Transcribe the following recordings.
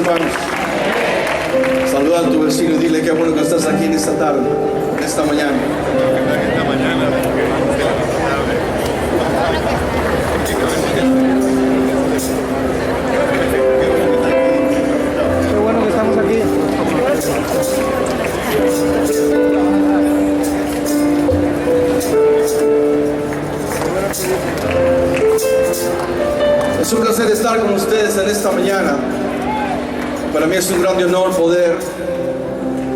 hermanos? Saluda a tu vecino y dile qué bueno que estás aquí en esta tarde, en esta mañana. Qué bueno que estamos aquí. Es un placer estar con ustedes en esta mañana. Para mí es un gran honor poder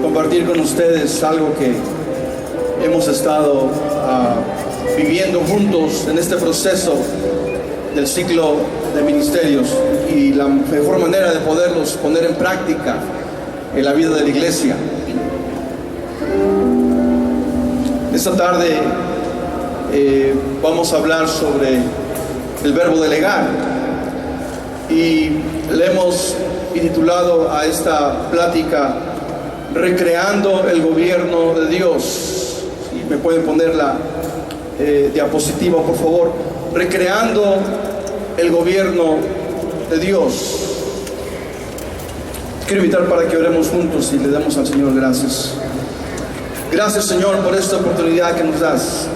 compartir con ustedes algo que hemos estado viviendo juntos en este proceso del ciclo de ministerios y la mejor manera de poderlos poner en práctica en la vida de la iglesia. Esta tarde vamos a hablar sobre el verbo delegar y le hemos titulado a esta plática Recreando el gobierno de Dios. Si me pueden poner la diapositiva, por favor. Recreando el gobierno de Dios. Quiero invitar para que oremos juntos y le damos al Señor gracias. Gracias, Señor, por esta oportunidad que nos das.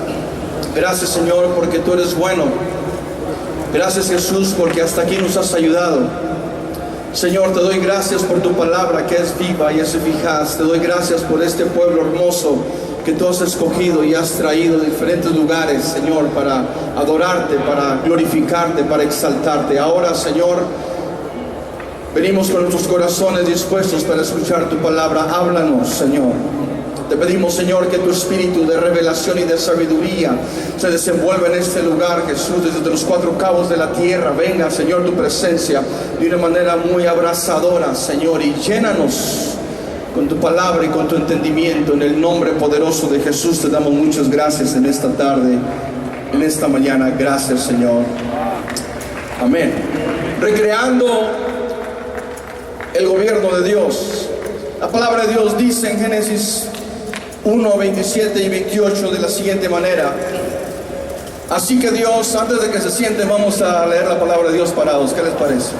Gracias, Señor, porque tú eres bueno. Gracias, Jesús, porque hasta aquí nos has ayudado. Señor, te doy gracias por tu palabra que es viva y es eficaz. Te doy gracias por este pueblo hermoso que tú has escogido y has traído de diferentes lugares, Señor, para adorarte, para glorificarte, para exaltarte. Ahora, Señor, venimos con nuestros corazones dispuestos para escuchar tu palabra. Háblanos, Señor. Te pedimos, Señor, que tu espíritu de revelación y de sabiduría se desenvuelva en este lugar, Jesús, desde los cuatro cabos de la tierra. Venga, Señor, tu presencia de una manera muy abrazadora, Señor, y llénanos con tu palabra y con tu entendimiento. En el nombre poderoso de Jesús te damos muchas gracias en esta tarde, en esta mañana. Gracias, Señor. Amén. Recreando el gobierno de Dios. La palabra de Dios dice en Génesis 1, 27 y 28 de la siguiente manera. Así que Dios, antes de que se sienten, vamos a leer la palabra de Dios parados. ¿Qué les parece?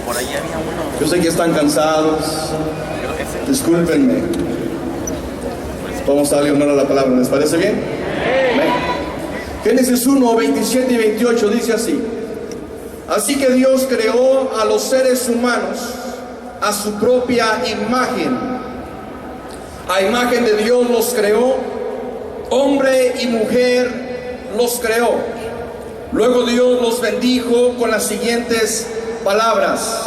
Por ahí había uno. Yo sé que están cansados. Discúlpenme. Vamos a darle honor a la palabra. ¿Les parece bien? Amén. Génesis 1, 27 y 28 dice así. Así que Dios creó a los seres humanos a su propia imagen. A imagen de Dios los creó, hombre y mujer los creó. Luego Dios los bendijo con las siguientes palabras: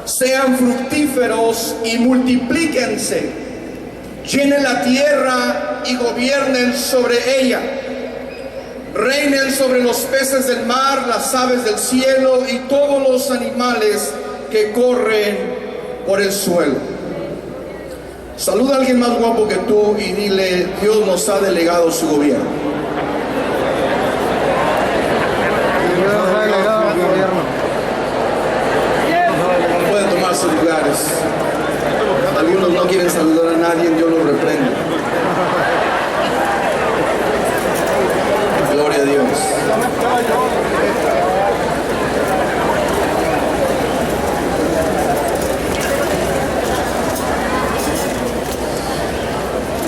sean fructíferos y multiplíquense, llenen la tierra y gobiernen sobre ella, reinen sobre los peces del mar, las aves del cielo y todos los animales que corren por el suelo. Saluda a alguien más guapo que tú y dile: Dios nos ha delegado su gobierno. Dios nos ha delegado el gobierno. Pueden tomar sus lugares. Algunos no quieren saludar a nadie, Dios los reprende. Gloria a Dios.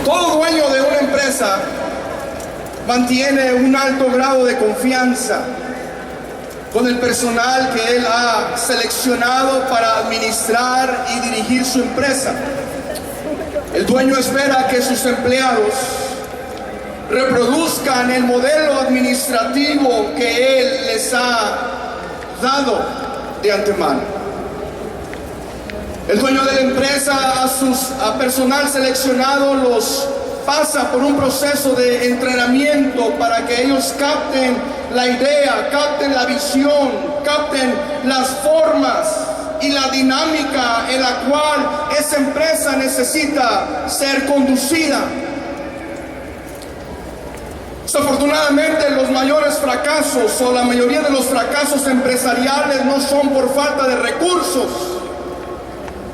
Todo dueño de una empresa mantiene un alto grado de confianza con el personal que él ha seleccionado para administrar y dirigir su empresa. El dueño espera que sus empleados reproduzcan el modelo administrativo que él les ha dado de antemano. El dueño de la empresa a personal seleccionado los pasa por un proceso de entrenamiento para que ellos capten la idea, capten la visión, capten las formas y la dinámica en la cual esa empresa necesita ser conducida. Desafortunadamente, los mayores fracasos o la mayoría de los fracasos empresariales no son por falta de recursos,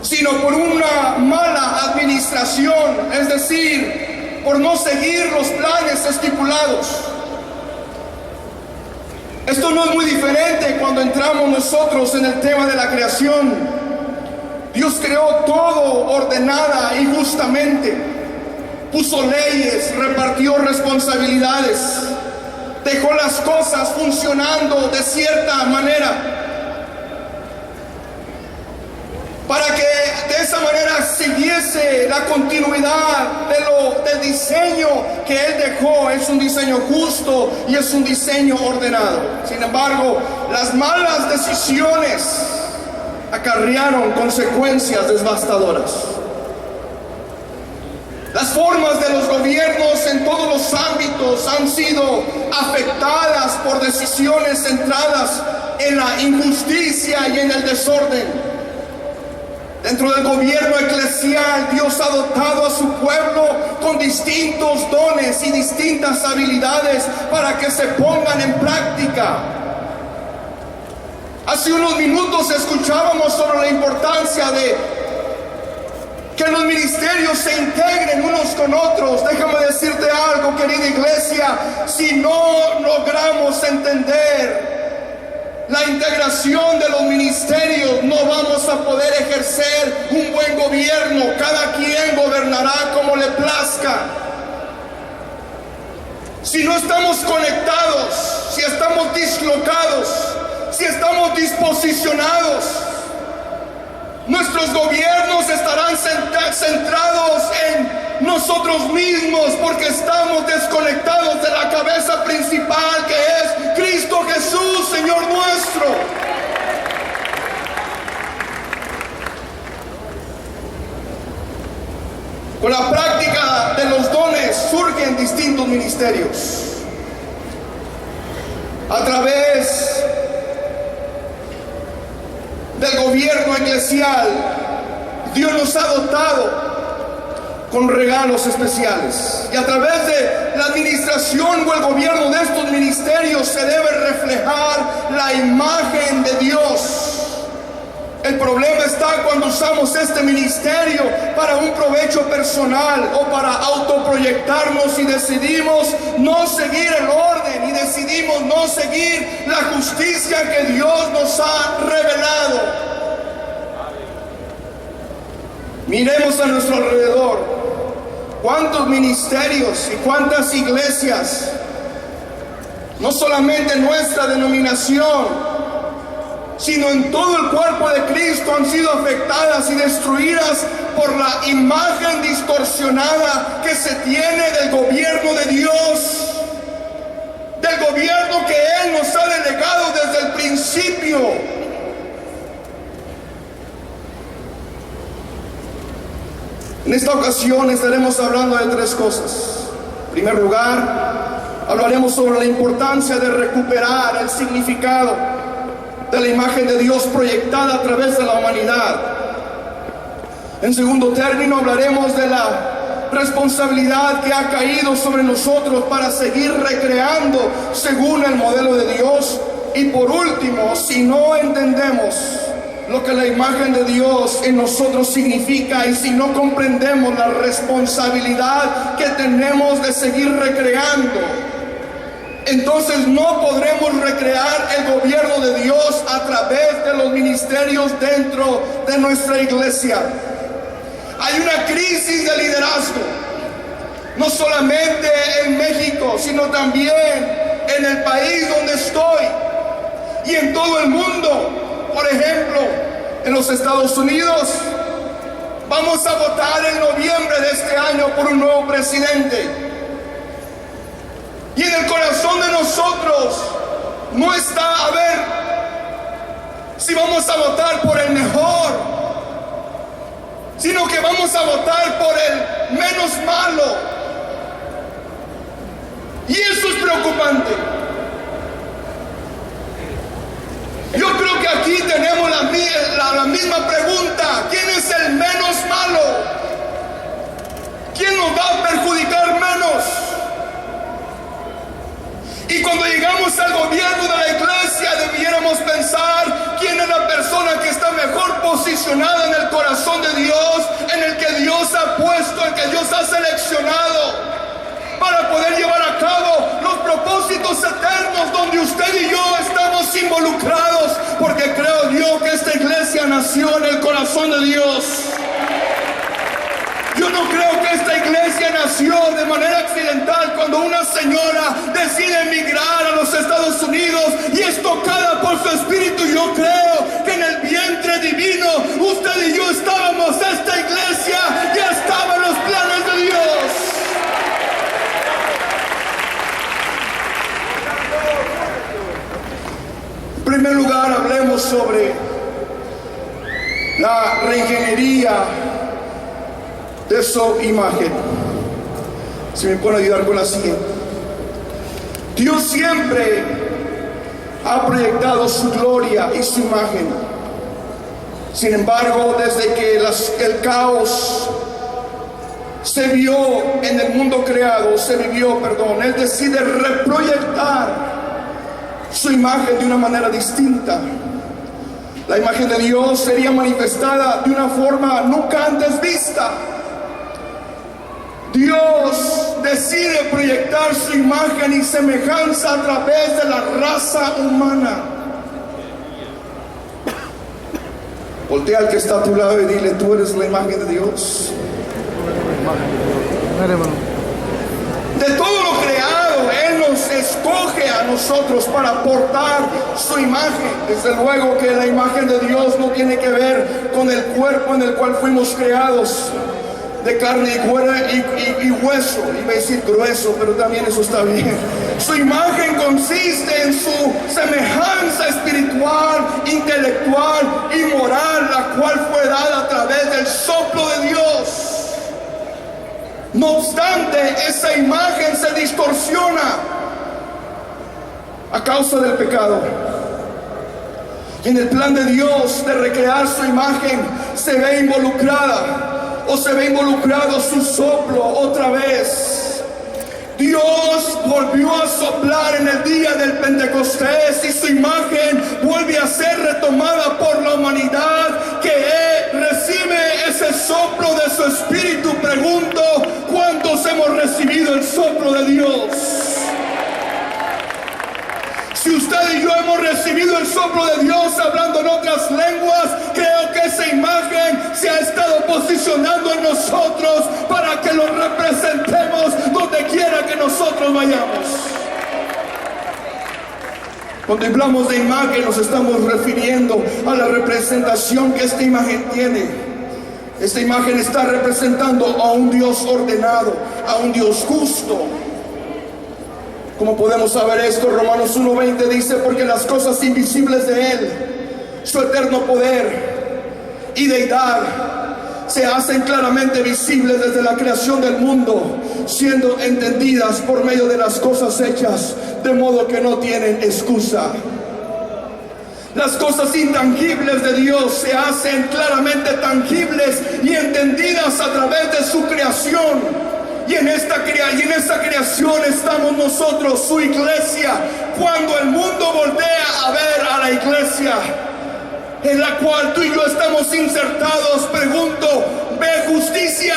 sino por una mala administración, es decir, por no seguir los planes estipulados. Esto no es muy diferente cuando entramos nosotros en el tema de la creación. Dios creó todo ordenada y justamente. Puso leyes, repartió responsabilidades, dejó las cosas funcionando de cierta manera, para que de esa manera siguiese la continuidad del diseño que Él dejó. Es un diseño justo y es un diseño ordenado. Sin embargo, las malas decisiones acarrearon consecuencias devastadoras. Las formas de los gobiernos en todos los ámbitos han sido afectadas por decisiones centradas en la injusticia y en el desorden. Dentro del gobierno eclesial, Dios ha dotado a su pueblo con distintos dones y distintas habilidades para que se pongan en práctica. Hace unos minutos escuchábamos sobre la importancia de que los ministerios se integren unos con otros. Déjame decirte algo, querida iglesia, si no logramos entender la integración de los ministerios, no vamos a poder ejercer un buen gobierno. Cada quien gobernará como le plazca. Si no estamos conectados, si estamos dislocados, si estamos disposicionados, nuestros gobiernos estarán centrados en nosotros mismos, porque estamos desconectados de la cabeza principal, que es Cristo Jesús, Señor nuestro. Con la práctica de los dones surgen distintos ministerios. A través del gobierno eclesial, Dios nos ha dotado con regalos especiales, y a través de la administración o el gobierno de estos ministerios se debe reflejar la imagen de Dios. El problema está cuando usamos este ministerio para un provecho personal o para autoproyectarnos y decidimos no seguir el orden y decidimos no seguir la justicia que Dios nos ha revelado. Miremos a nuestro alrededor. ¿Cuántos ministerios y cuántas iglesias, no solamente en nuestra denominación, sino en todo el cuerpo de Cristo, han sido afectadas y destruidas por la imagen distorsionada que se tiene del gobierno de Dios, del gobierno que Él nos ha delegado desde el principio? En esta ocasión estaremos hablando de tres cosas. En primer lugar, hablaremos sobre la importancia de recuperar el significado de la imagen de Dios proyectada a través de la humanidad. En segundo término, hablaremos de la responsabilidad que ha caído sobre nosotros para seguir recreando según el modelo de Dios. Y por último, si no entendemos lo que la imagen de Dios en nosotros significa, y si no comprendemos la responsabilidad que tenemos de seguir recreando, entonces no podremos recrear el gobierno de Dios a través de los ministerios dentro de nuestra iglesia. Hay una crisis de liderazgo, no solamente en México, sino también en el país donde estoy y en todo el mundo. Por ejemplo, en los Estados Unidos vamos a votar en noviembre de este año por un nuevo presidente. Y en el corazón de nosotros no está a ver si vamos a votar por el mejor, sino que vamos a votar por el menos malo. Y eso es preocupante. Yo creo que aquí tenemos la misma pregunta: ¿quién es el menos malo? ¿Quién nos va a perjudicar menos? Y cuando llegamos al gobierno de la iglesia, debiéramos pensar quién es la persona que está mejor posicionada en el corazón de Dios, en el que Dios ha puesto, el que Dios ha seleccionado para poder llevar a cabo los propósitos eternos donde usted y yo estamos involucrados, porque creo yo que esta iglesia nació en el corazón de Dios. Yo no creo que esta iglesia nació de manera accidental cuando una señora decide emigrar a los Estados Unidos y es tocada por su espíritu. Yo creo que en el vientre divino usted y yo estábamos. Esta iglesia ya estaba en los planes de Dios. En primer lugar, hablemos sobre la reingeniería de su imagen. Si me pueden ayudar con la siguiente. Dios siempre ha proyectado su gloria y su imagen. Sin embargo, desde que el caos se vio en el mundo creado, Él decide reproyectar su imagen de una manera distinta. La imagen de Dios sería manifestada de una forma nunca antes vista. Dios decide proyectar su imagen y semejanza a través de la raza humana. Voltea al que está a tu lado y dile: tú eres la imagen de Dios. De todo lo creado, Él nos escoge a nosotros para portar su imagen. Desde luego que la imagen de Dios no tiene que ver con el cuerpo en el cual fuimos creados, de carne y hueso. Iba a decir grueso, pero también eso está bien. Su imagen consiste en su semejanza espiritual, intelectual y moral, la cual fue dada a través del soplo de Dios. No obstante, esa imagen se distorsiona a causa del pecado. Y en el plan de Dios de recrear su imagen se ve involucrado su soplo otra vez. Dios volvió a soplar en el día del Pentecostés y su imagen vuelve a ser retomada por la humanidad que recibe ese soplo de su espíritu. Pregunto, ¿cuántos hemos recibido el soplo de Dios? Si usted y yo hemos recibido el soplo de Dios hablando en otras lenguas, creo que esa imagen se ha estado posicionando en nosotros para que lo representemos donde quiera que nosotros vayamos. Cuando hablamos de imagen, nos estamos refiriendo a la representación que esta imagen tiene. Esta imagen está representando a un Dios ordenado, a un Dios justo. ¿Cómo podemos saber esto? Romanos 1:20 dice: porque las cosas invisibles de Él, su eterno poder y deidad, se hacen claramente visibles desde la creación del mundo, siendo entendidas por medio de las cosas hechas, de modo que no tienen excusa. Las cosas intangibles de Dios se hacen claramente tangibles y entendidas a través de su creación. Y en esta creación estamos nosotros, su iglesia. Cuando el mundo voltea a ver a la iglesia en la cual tú y yo estamos insertados, pregunto: ¿ve justicia?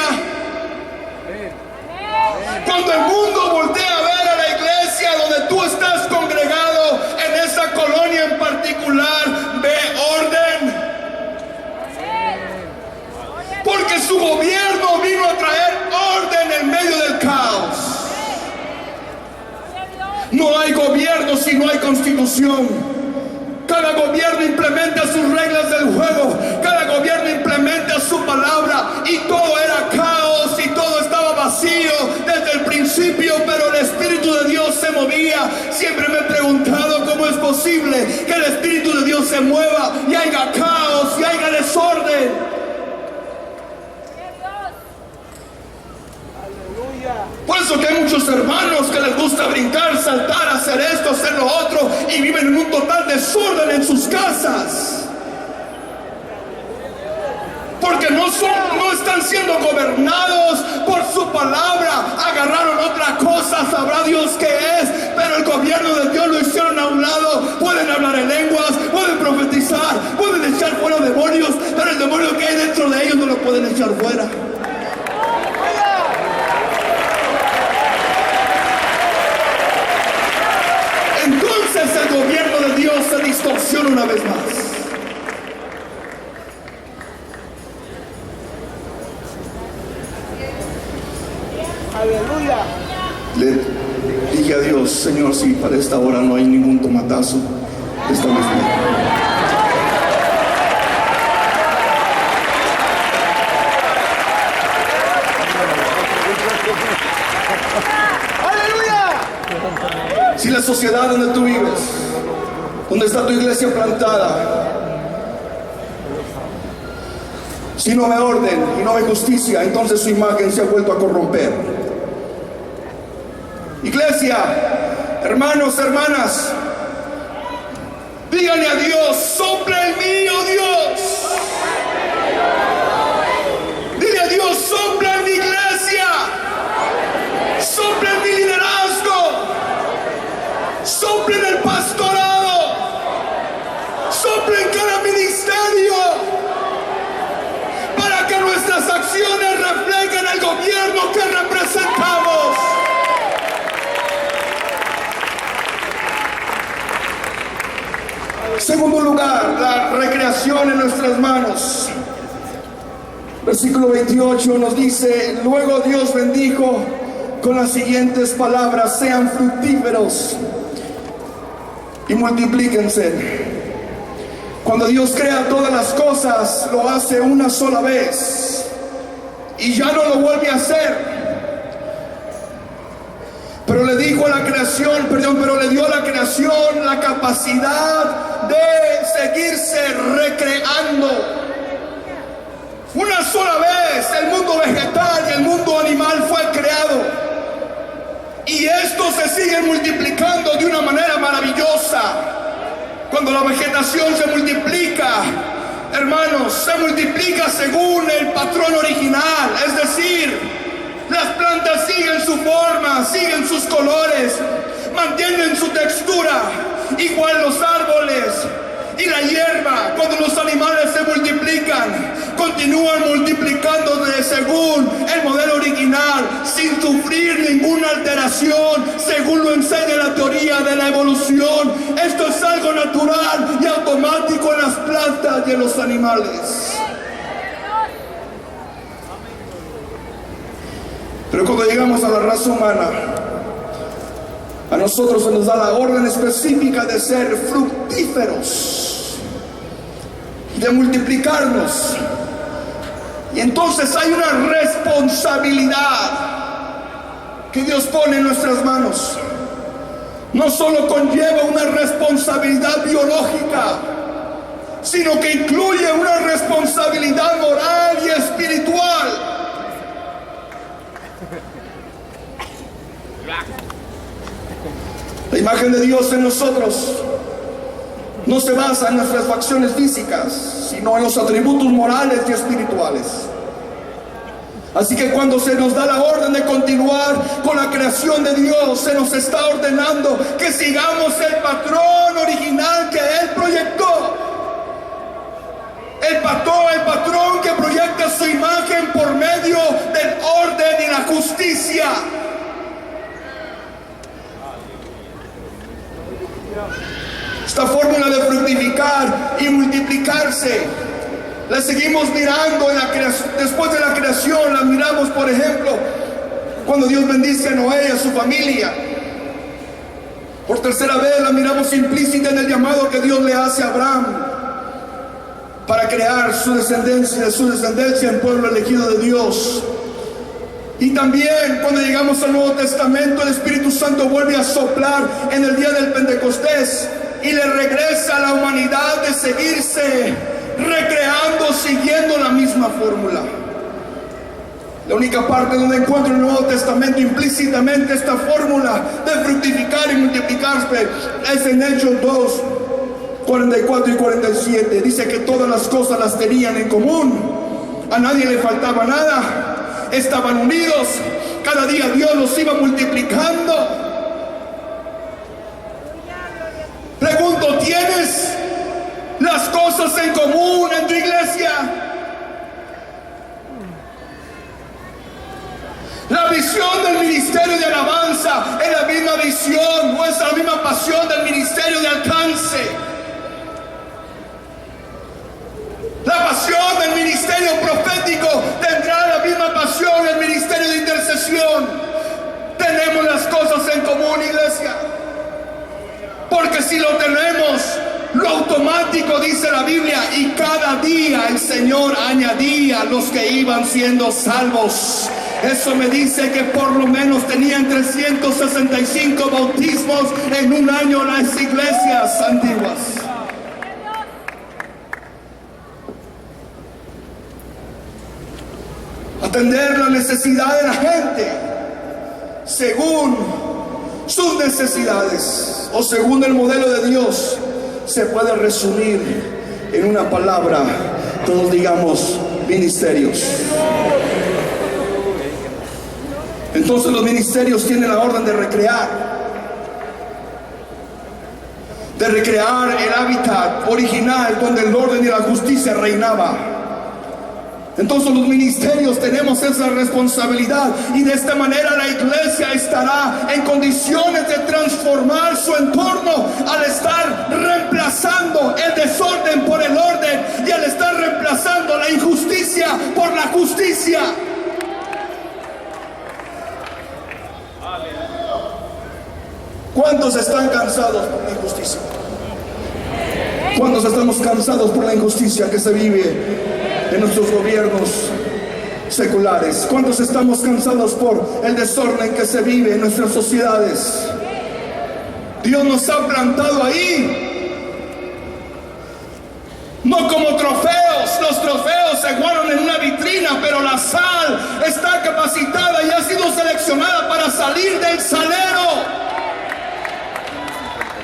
Cuando el mundo voltea a ver a la iglesia donde tú estás congregado, en esa colonia en particular, ¿ve orden? Porque su gobierno vino a traer orden en medio del caos. No hay gobierno si no hay constitución. Cada gobierno implementa sus reglas del juego. Cada gobierno implementa su palabra. Y todo era caos y todo estaba vacío desde el principio, pero el Espíritu de Dios se movía. Siempre me he preguntado cómo es posible que el Espíritu de Dios se mueva y haya caos y haya desorden. Por eso que hay muchos hermanos que les gusta brincar, saltar, hacer esto, hacer lo otro, y viven en un total desorden en sus casas. Porque no están siendo gobernados por su palabra. Agarraron otra cosa, sabrá Dios qué es, pero el gobierno de Dios lo hicieron a un lado. Pueden hablar en lenguas, pueden profetizar, pueden echar fuera demonios, pero el demonio que hay dentro de ellos no lo pueden echar fuera. una vez más. Aleluya. Le dije a Dios, Señor, si para esta hora no hay ningún tomatazo, esta vez no. Si la sociedad donde tú vives, donde está tu iglesia plantada, si no ve orden y no ve justicia, entonces su imagen se ha vuelto a corromper. Iglesia, hermanos, hermanas, díganle a Dios, sopla en mí, oh Dios. Dile a Dios, sopla en mi iglesia, sopla en mi liderazgo, sopla en el pastorado, sopla en cada ministerio, para que nuestras acciones reflejen el gobierno que representamos. Segundo lugar, la recreación en nuestras manos. Versículo 28 nos dice: luego Dios bendijo con las siguientes palabras: sean fructíferos y multiplíquense. Cuando Dios crea todas las cosas, lo hace una sola vez y ya no lo vuelve a hacer. Pero le dijo a la creación, pero le dio a la creación la capacidad de seguirse recreando. Una sola vez el mundo vegetal y el mundo animal fue creado, y estos se siguen multiplicando de una manera maravillosa. Cuando la vegetación se multiplica, hermanos, se multiplica según el patrón original, es decir, las plantas siguen su forma, siguen sus colores, mantienen su textura. Igual los árboles y la hierba, cuando los animales se multiplican, continúan multiplicándose según el modelo original, sin sufrir ninguna alteración, según lo enseña la teoría de la evolución. Esto es algo natural y automático en las plantas y en los animales. Pero cuando llegamos a la raza humana, a nosotros se nos da la orden específica de ser fructíferos, de multiplicarnos. Y entonces hay una responsabilidad que Dios pone en nuestras manos. No solo conlleva una responsabilidad biológica, sino que incluye una responsabilidad moral y espiritual. La imagen de Dios en nosotros no se basa en nuestras facciones físicas, sino en los atributos morales y espirituales. Así que cuando se nos da la orden de continuar con la creación de Dios, se nos está ordenando que sigamos el patrón original que Él proyectó. El patrón que proyecta su imagen por medio del orden y la justicia. Esta fórmula de fructificar y multiplicarse la seguimos mirando en la creación. Después de la creación la miramos, por ejemplo, cuando Dios bendice a Noé y a su familia. Por tercera vez la miramos implícita en el llamado que Dios le hace a Abraham para crear su descendencia en pueblo elegido de Dios. Y también cuando llegamos al Nuevo Testamento, el Espíritu Santo vuelve a soplar en el día del Pentecostés y le regresa a la humanidad de seguirse recreando, siguiendo la misma fórmula. La única parte donde encuentro en el Nuevo Testamento implícitamente esta fórmula de fructificar y multiplicarse es en Hechos 2, 44 y 47. Dice que todas las cosas las tenían en común, a nadie le faltaba nada, estaban unidos, cada día Dios los iba multiplicando. Pregunto, ¿tienes las cosas en común en tu iglesia? La visión del ministerio de alabanza es la misma visión, o es la misma pasión del ministerio de alcance. ministerio profético tendrá la misma pasión, el ministerio de intercesión. Tenemos las cosas en común, iglesia. Porque si lo tenemos, lo automático, dice la Biblia, y cada día el Señor añadía los que iban siendo salvos. Eso me dice que por lo menos tenían 365 bautismos en un año las iglesias antiguas. Atender la necesidad de la gente según sus necesidades o según el modelo de Dios se puede resumir en una palabra, todos digamos ministerios. Entonces los ministerios tienen la orden de recrear el hábitat original donde el orden y la justicia reinaba. Entonces los ministerios tenemos esa responsabilidad, y de esta manera la iglesia estará en condiciones de transformar su entorno al estar reemplazando el desorden por el orden y al estar reemplazando la injusticia por la justicia. ¿Cuántos están cansados por la injusticia? ¿Cuántos estamos cansados por la injusticia que se vive en nuestros gobiernos seculares? ¿Cuántos estamos cansados por el desorden que se vive en nuestras sociedades? Dios nos ha plantado ahí, no como trofeos. Los trofeos se guardan en una vitrina, pero la sal está capacitada y ha sido seleccionada para salir del salero.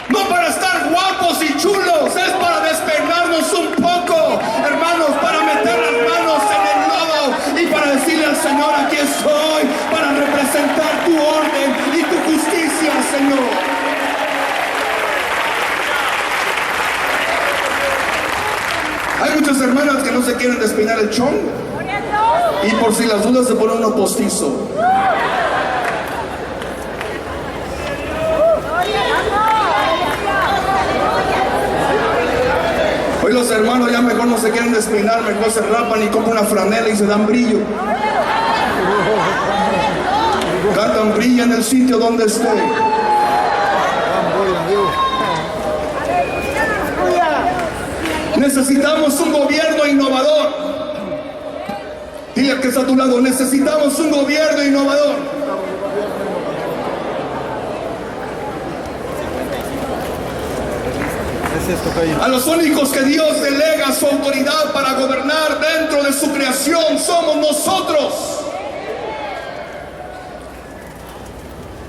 No para estar guapos y chulos, es para despeinarnos un poco, hermanos, para meter las manos en el lodo y para decirle al Señor: aquí estoy para representar tu orden y tu justicia, Señor. Hay muchas hermanas que no se quieren despeinar el chongo y por si las dudas se ponen uno postizo. Hoy los hermanos ya mejor no se quieren despeinar, mejor se rapan y compran una franela y se dan brillo. Cantan: brilla en el sitio donde esté. Necesitamos un gobierno innovador. Dile al que está a tu lado: necesitamos un gobierno innovador. A los únicos que Dios delega su autoridad para gobernar dentro de su creación somos nosotros.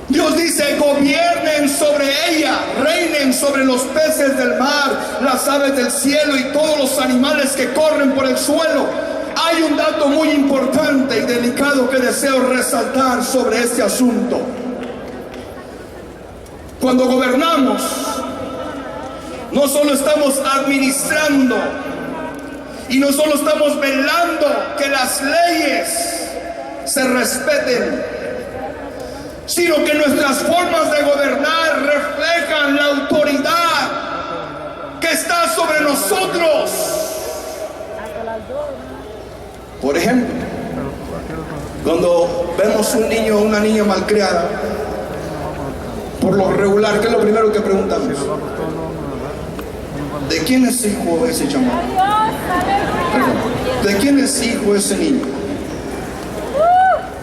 Dios dice: gobiernen sobre ella, reinen sobre los peces del mar, las aves del cielo y todos los animales que corren por el suelo. Hay un dato muy importante y delicado que deseo resaltar sobre este asunto. Cuando gobernamos, no solo estamos administrando y no solo estamos velando que las leyes se respeten, sino que nuestras formas de gobernar reflejan la autoridad que está sobre nosotros. Por ejemplo, cuando vemos un niño o una niña malcriada, por lo regular, ¿qué es lo primero que preguntamos? ¿De quién es hijo ese chamaco? ¿De quién es hijo ese niño?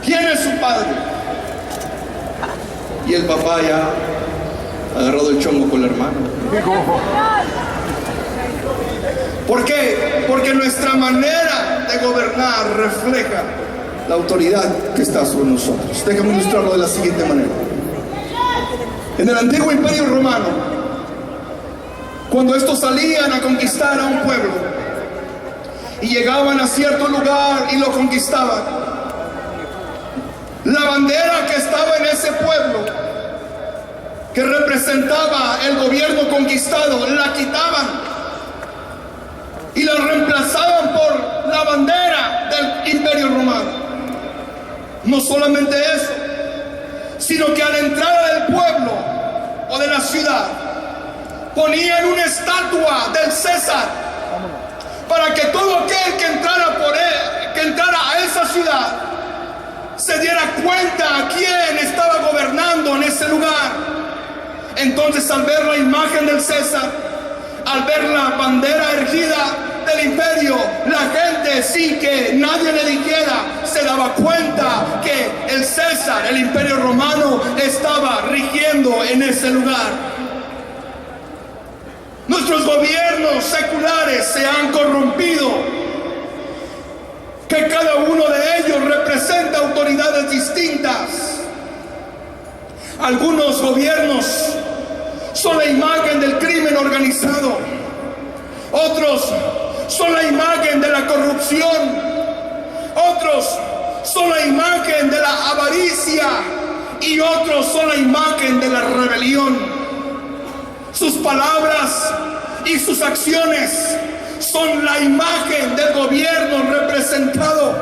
¿Quién es su padre? Y el papá ya ha agarrado el chongo con el hermano. ¿Por qué? Porque nuestra manera de gobernar refleja la autoridad que está sobre nosotros. Déjame ilustrarlo de la siguiente manera. En el antiguo Imperio Romano, cuando estos salían a conquistar a un pueblo y llegaban a cierto lugar y lo conquistaban, la bandera que estaba en ese pueblo, que representaba el gobierno conquistado, la quitaban y la reemplazaban por la bandera del Imperio Romano. No solamente eso, sino que a la entrada del pueblo o de la ciudad ponían una estatua del César, para que todo aquel que entrara por él se diera cuenta quién estaba gobernando en ese lugar. Entonces, al ver la imagen del César, al ver la bandera erguida del imperio, la gente, sin que nadie le dijera, se daba cuenta que el César, el imperio romano, estaba rigiendo en ese lugar. Nuestros gobiernos seculares se han corrompido, que cada uno de ellos representa autoridades distintas. Algunos gobiernos son la imagen del crimen organizado, otros son la imagen de la corrupción, otros son la imagen de la avaricia y otros son la imagen de la rebelión. Sus palabras y sus acciones son la imagen del gobierno representado.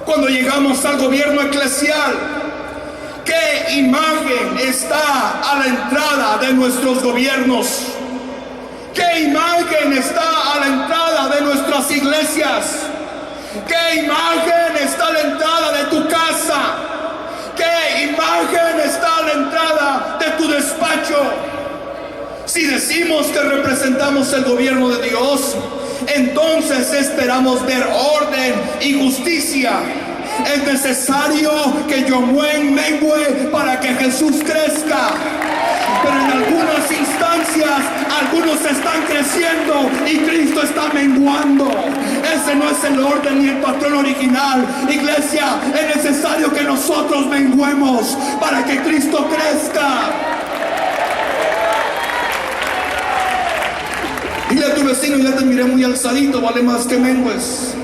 Cuando llegamos al gobierno eclesial, ¿qué imagen está a la entrada de nuestros gobiernos? ¿Qué imagen está a la entrada de nuestras iglesias? ¿Qué imagen está a la entrada de tu casa? ¿Qué imagen está a la entrada de tu despacho? Si decimos que representamos el gobierno de Dios, entonces esperamos ver orden y justicia. Es necesario que yo mengue para que Jesús crezca. Pero en algunas instancias, algunos están creciendo y Cristo está menguando. Ese no es el orden ni el patrón original. Iglesia, es necesario que nosotros menguemos para que Cristo crezca. Dile a tu vecino, ya te miré muy alzadito, vale más que mengues.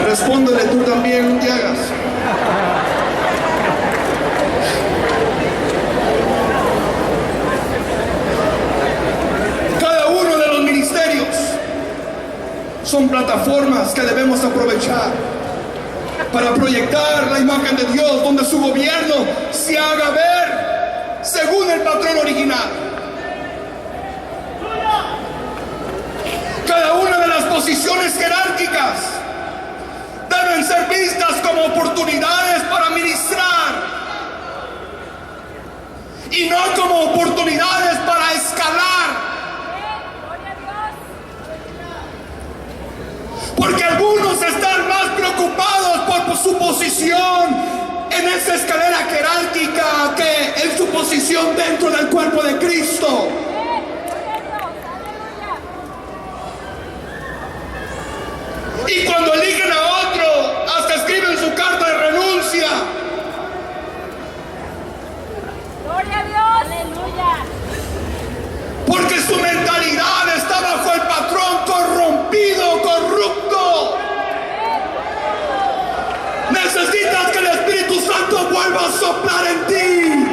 Respóndele tú también, no te hagas. Cada uno de los ministerios son plataformas que debemos aprovechar para proyectar la imagen de Dios, donde su gobierno se haga ver según el patrón original. Cada una de las posiciones jerárquicas deben ser vistas como oportunidades para ministrar y no como oportunidades para escalar. Porque algunos están más preocupados por su posición en esa escalera jerárquica que en su posición dentro del cuerpo de Cristo. Y cuando eligen a otro, hasta escriben su carta de renuncia. Gloria a Dios. Aleluya. Porque su mentalidad está bajo el patrón corrompido, corrupto. Necesitas que el Espíritu Santo vuelva a soplar en ti.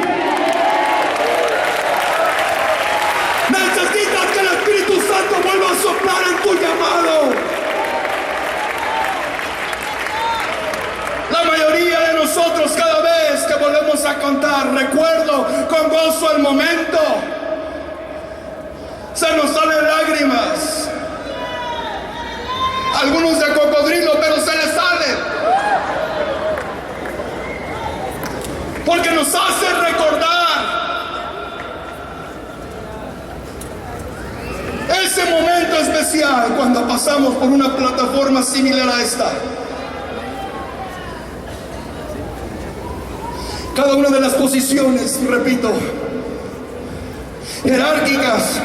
Necesitas que el Espíritu Santo vuelva a soplar en tu llamado. La mayoría de nosotros, cada vez que volvemos a cantar, recuerdo con gozo el momento, se nos salen lágrimas. Algunos de cocodrilo, pero se les salen. Porque nos hace recordar ese momento especial cuando pasamos por una plataforma similar a esta. Cada una de las posiciones, repito, jerárquicas,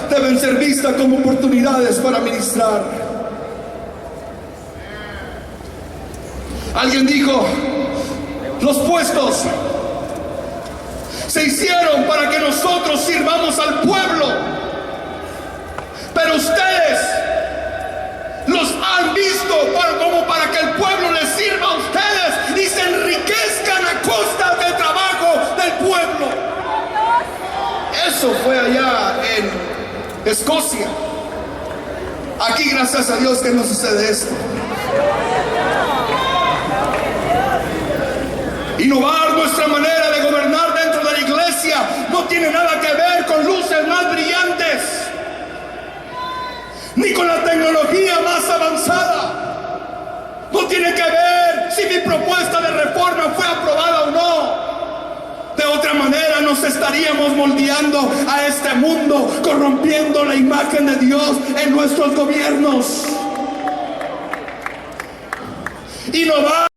deben ser vistas como oportunidades para ministrar. Alguien dijo, los puestos se hicieron para que nosotros sirvamos al pueblo, pero ustedes los han visto como para que el pueblo les sirva a ustedes y se enriquezcan a costa del trabajo del pueblo. Eso fue allá en Escocia. Aquí, gracias a Dios, que no sucede esto. Innovar nuestra manera de gobernar dentro de la iglesia no tiene nada que ver con luces más brillantes, ni con la tecnología más avanzada. propuesta de reforma fue aprobada o no. De otra manera nos estaríamos moldeando a este mundo, corrompiendo la imagen de Dios en nuestros gobiernos. Y no va